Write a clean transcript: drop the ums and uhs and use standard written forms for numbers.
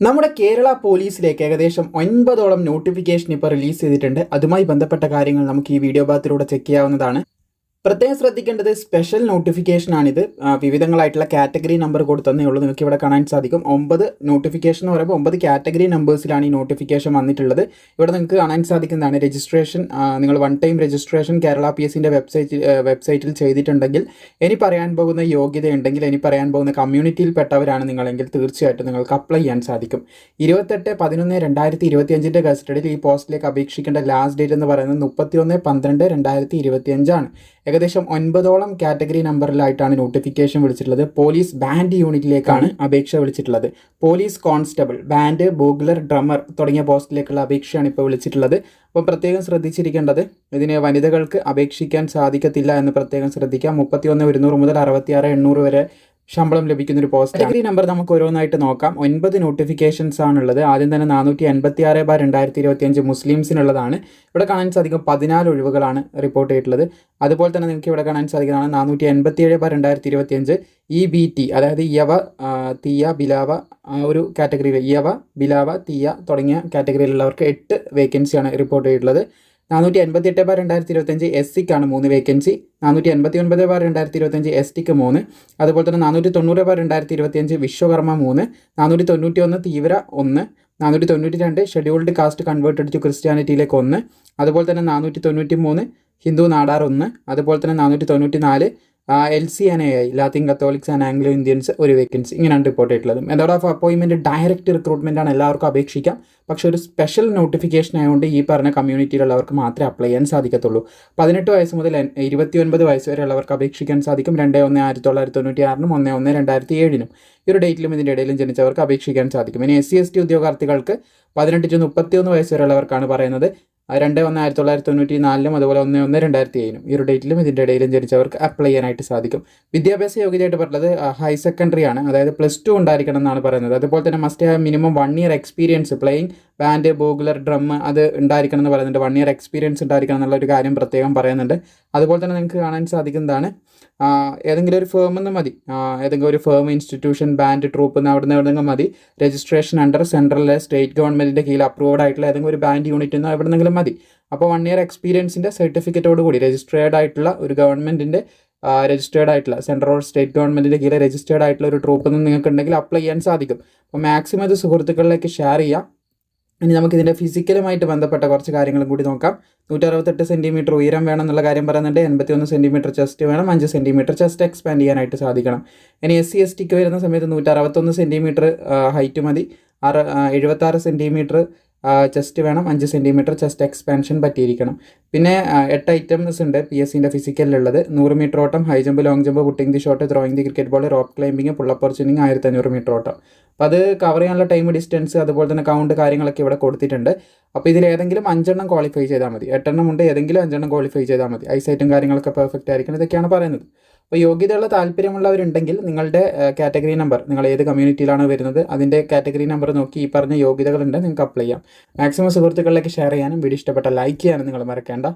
നമ്മുടെ കേരള പോലീസിലേക്ക് ഏകദേശം 9ഓളം നോട്ടിഫിക്കേഷൻ ഇപ്പോൾ റിലീസ് ചെയ്തിട്ടുണ്ട്. അതുമായി ബന്ധപ്പെട്ട കാര്യങ്ങൾ നമുക്ക് ഈ വീഡിയോ ഭാഗത്തിലൂടെ ചെക്ക് ചെയ്യാവുന്നതാണ്. പ്രത്യേകം ശ്രദ്ധിക്കേണ്ടത് സ്പെഷ്യൽ നോട്ടിഫിക്കേഷനാണിത്. വിവിധങ്ങളായിട്ടുള്ള കാറ്റഗറി നമ്പർ കൊടുത്തന്നേ ഉള്ളൂ. നിങ്ങൾക്ക് ഇവിടെ കാണാൻ സാധിക്കും 9 നോട്ടിഫിക്കേഷൻ എന്ന് പറയുമ്പോൾ 9 കാറ്റഗറി നമ്പേഴ്സിലാണ് ഈ നോട്ടിഫിക്കേഷൻ വന്നിട്ടുള്ളത്. ഇവിടെ നിങ്ങൾക്ക് കാണാൻ സാധിക്കുന്നതാണ് രജിസ്ട്രേഷൻ. നിങ്ങൾ വൺ ടൈം രജിസ്ട്രേഷൻ കേരള PSCൻ്റെ വെബ്സൈറ്റിൽ ചെയ്തിട്ടുണ്ടെങ്കിൽ, ഇനി പറയാൻ പോകുന്ന യോഗ്യതയുണ്ടെങ്കിൽ, ഇനി പറയാൻ പോകുന്ന കമ്മ്യൂണിറ്റിയിൽപ്പെട്ടവരാണ് നിങ്ങളെങ്കിൽ തീർച്ചയായിട്ടും നിങ്ങൾക്ക് അപ്ലൈ ചെയ്യാൻ സാധിക്കും. 28/11/2025 കസ്റ്റഡിയിൽ ഈ പോസ്റ്റിലേക്ക് അപേക്ഷിക്കേണ്ട ലാസ്റ്റ് ഡേറ്റ് എന്ന് പറയുന്നത് 31/12/2025 ആണ്. ഏകദേശം 9ഓളം കാറ്റഗറി നമ്പറിലായിട്ടാണ് നോട്ടിഫിക്കേഷൻ വിളിച്ചിട്ടുള്ളത്. പോലീസ് ബാൻഡ് യൂണിറ്റിലേക്കാണ് അപേക്ഷ വിളിച്ചിട്ടുള്ളത്. പോലീസ് കോൺസ്റ്റബിൾ, ബാൻഡ്, ബൂഗ്ലർ, ഡ്രമ്മർ തുടങ്ങിയ പോസ്റ്റിലേക്കുള്ള അപേക്ഷയാണ് ഇപ്പോൾ വിളിച്ചിട്ടുള്ളത്. അപ്പം പ്രത്യേകം ശ്രദ്ധിച്ചിരിക്കേണ്ടത്, ഇതിന് വനിതകൾക്ക് അപേക്ഷിക്കാൻ സാധിക്കത്തില്ല എന്ന് പ്രത്യേകം ശ്രദ്ധിക്കാം. 31,100 മുതൽ 66,800 വരെ ശമ്പളം ലഭിക്കുന്ന ഒരു പോസ്റ്റ്. കാറ്റഗറി നമ്പർ നമുക്ക് ഓരോന്നായിട്ട് നോക്കാം. 9 നോട്ടിഫിക്കേഷൻസ് ആണുള്ളത്. ആദ്യം തന്നെ 486/2025 മുസ്ലിംസിനുള്ളതാണ്. ഇവിടെ കാണാൻ സാധിക്കും 14 ഒഴിവുകളാണ് റിപ്പോർട്ട് ചെയ്തിട്ടുള്ളത്. അതുപോലെ തന്നെ നിങ്ങൾക്ക് ഇവിടെ കാണാൻ സാധിക്കുന്നതാണ് 487/2025 EBT, അതായത് യവ, തീയ, ബിലാവ, ആ ഒരു കാറ്റഗറിയിൽ യവ, ബിലാവ, തീയ തുടങ്ങിയ കാറ്റഗറിയിലുള്ളവർക്ക് 8 വേക്കൻസിയാണ് റിപ്പോർട്ട് ചെയ്തിട്ടുള്ളത്. 488/2025 SCക്കാണ് 3 വേക്കൻസി. 489/2025 STക്ക് 3. അതുപോലെ തന്നെ 490/2025 വിശ്വകർമ്മ 3. 491 തീവ്ര 1. 492 ഷെഡ്യൂൾഡ് കാസ്റ്റ് കൺവേർട്ടഡ് ടു ക്രിസ്ത്യാനിറ്റിയിലേക്ക് 1. അതുപോലെ തന്നെ 493 ഹിന്ദു നാടാർ 1. അതുപോലെ തന്നെ 494 LCNAI, ലാത്തിൻ Catholics and Anglo Indians 1 vacancy. ഇങ്ങനെയാണ് റിപ്പോർട്ട് ചെയ്തിട്ടുള്ളത്. Method of appointment direct recruitment ആണ്. എല്ലാവർക്കും അപേക്ഷിക്കാം. പക്ഷേ ഒരു സ്പെഷ്യൽ നോട്ടിഫിക്കേഷൻ ആയതുകൊണ്ട് ഈ പറഞ്ഞ കമ്മ്യൂണിറ്റിയിലുള്ളവർക്ക് മാത്രമേ അപ്ലൈ ചെയ്യാൻ സാധിക്കത്തുള്ളൂ. 18 വയസ്സ് മുതൽ 29 വയസ്സ് വരെ ഉള്ളവർക്ക് അപേക്ഷിക്കാൻ സാധിക്കും. 2/1/1996 1/1/2007 ഈ ഒരു ഡേറ്റിലും ഇതിൻ്റെ ഇടയിലും ജനിച്ചവർക്ക് അപേക്ഷിക്കാൻ സാധിക്കും. ഇനി SC/ST ഉദ്യോഗാർത്ഥികൾക്ക് 18 to 31 വയസ്സ് വരെയുള്ളവർക്കാണ് പറയുന്നത്. 2/1/1994 അതുപോലെ 1/1/2007 ഈ ഒരു ഡേറ്റിലും ഇതിൻ്റെ ഇടയിലും ജനിച്ചവർക്ക് അപ്ലൈ ചെയ്യാനായിട്ട് സാധിക്കും. വിദ്യാഭ്യാസ യോഗ്യതയായിട്ട് പറഞ്ഞത് ഹയർ സെക്കൻഡറി ആണ്, അതായത് +2 ഉണ്ടായിരിക്കണം എന്നാണ് പറയുന്നത്. അതുപോലെ തന്നെ must have minimum 1 year experience playing band, bugler, drum അത് ഉണ്ടായിരിക്കണം എന്ന് പറയുന്നുണ്ട്. 1 year എക്സ്പീരിയൻസ് ഉണ്ടായിരിക്കണം എന്നുള്ള ഒരു കാര്യം പ്രത്യേകം പറയുന്നുണ്ട്. അതുപോലെ തന്നെ നിങ്ങൾക്ക് കാണാൻ സാധിക്കുന്നതാണ് ഏതെങ്കിലും ഒരു ഫേമിൽ നിന്ന് മതി, ഏതെങ്കിലും ഒരു ഫേം, ഇൻസ്റ്റിറ്റ്യൂഷൻ, ബാൻഡ്, ട്രൂപ്പ് അവിടെ നിന്ന് മതി. രജിസ്ട്രേഷൻ അണ്ടർ സെൻട്രൽ സ്റ്റേറ്റ് ഗവൺമെൻറ്റിൻ്റെ കീഴിൽ അപ്രൂവ്ഡ് ആയിട്ടുള്ള ഏതെങ്കിലും ഒരു ബാൻഡ് യൂണിറ്റ് നിന്ന് എവിടെ നിന്നെങ്കിലും മതി. അപ്പോൾ 1 year എക്സ്പീരിയൻസിൻ്റെ സർട്ടിഫിക്കറ്റോട് കൂടി രജിസ്ട്രേർഡ് ആയിട്ടുള്ള ഒരു ഗവൺമെൻറ്റിൻ്റെ രജിസ്റ്റേർഡ് ആയിട്ടുള്ള സെൻട്രൽ ഓർ സ്റ്റേറ്റ് ഗവൺമെൻറ്റിൻ്റെ കീഴിൽ രജിസ്റ്റേർഡ് ആയിട്ടുള്ള ഒരു ട്രൂപ്പ് നിന്ന് നിങ്ങൾക്ക് ഉണ്ടെങ്കിൽ അപ്ലൈ ചെയ്യാൻ സാധിക്കും. അപ്പോൾ മാക്സിമം ഇത് സുഹൃത്തുക്കളിലേക്ക് ഷെയർ ചെയ്യാം. ഇനി നമുക്കിതിൻ്റെ ഫിസിക്കലുമായിട്ട് ബന്ധപ്പെട്ട കുറച്ച് കാര്യങ്ങളും കൂടി നോക്കാം. 168 സെൻറ്റിമീറ്റർ ഉയരം വേണം എന്നുള്ള കാര്യം പറയുന്നുണ്ട്. 81 സെൻറ്റിമീറ്റർ ചെസ്റ്റ് വേണം. 5 സെൻറ്റിമീറ്റർ ചെസ്റ്റ് എക്സ്പാൻഡ് ചെയ്യാനായിട്ട് സാധിക്കണം. ഇനി SC/STക്ക് വരുന്ന സമയത്ത് 161 സെൻറ്റിമീറ്റർ ഹൈറ്റ് മതി. 76 സെൻറ്റിമീറ്റർ ചെസ്റ്റ് വേണം. 5 സെൻറ്റിമീറ്റർ ചെസ്റ്റ് എക്സ്പാൻഷൻ പറ്റിയിരിക്കണം. പിന്നെ 8 ഐറ്റംസ് ഉണ്ട് PSCൻ്റെ ഫിസിക്കലിലുള്ളത്. 100 മീറ്റർ ഓട്ടം, high jump, long jump, putting the shot, throwing the cricket ball, rope climbing, pull up or chinning, 1500 metre ഓട്ടം. അപ്പോൾ അത് കവർ ചെയ്യാനുള്ള ടൈം, ഡിസ്റ്റൻസ്, അതുപോലെ തന്നെ കൗണ്ട് കാര്യങ്ങളൊക്കെ ഇവിടെ കൊടുത്തിട്ടുണ്ട്. അപ്പോൾ ഇതിൽ ഏതെങ്കിലും 5 ക്വാളിഫൈ ചെയ്താൽ മതി. 8 ഉണ്ട്, ഏതെങ്കിലും 5 ക്വാളിഫൈ ചെയ്താൽ മതി. ഐസൈറ്റും കാര്യങ്ങളൊക്കെ പെർഫെക്റ്റ് ആയിരിക്കണം. ഇതൊക്കെയാണ് പറയുന്നത്. അപ്പോൾ യോഗ്യതയുള്ള താല്പര്യമുള്ളവരുണ്ടെങ്കിൽ നിങ്ങളുടെ കാറ്റഗറി നമ്പർ, നിങ്ങൾ ഏത് കമ്മ്യൂണിറ്റിയിലാണ് വരുന്നത് അതിൻ്റെ കാറ്റഗറി നമ്പർ നോക്കി ഈ പറഞ്ഞ യോഗ്യതകളുണ്ട് നിങ്ങൾക്ക് അപ്ലൈ ചെയ്യാം. മാക്സിമം സുഹൃത്തുക്കളിലേക്ക് ഷെയർ ചെയ്യാനും വീഡിയോ ഇഷ്ടപ്പെട്ട ലൈക്ക് ചെയ്യാനും നിങ്ങൾ മറക്കേണ്ട.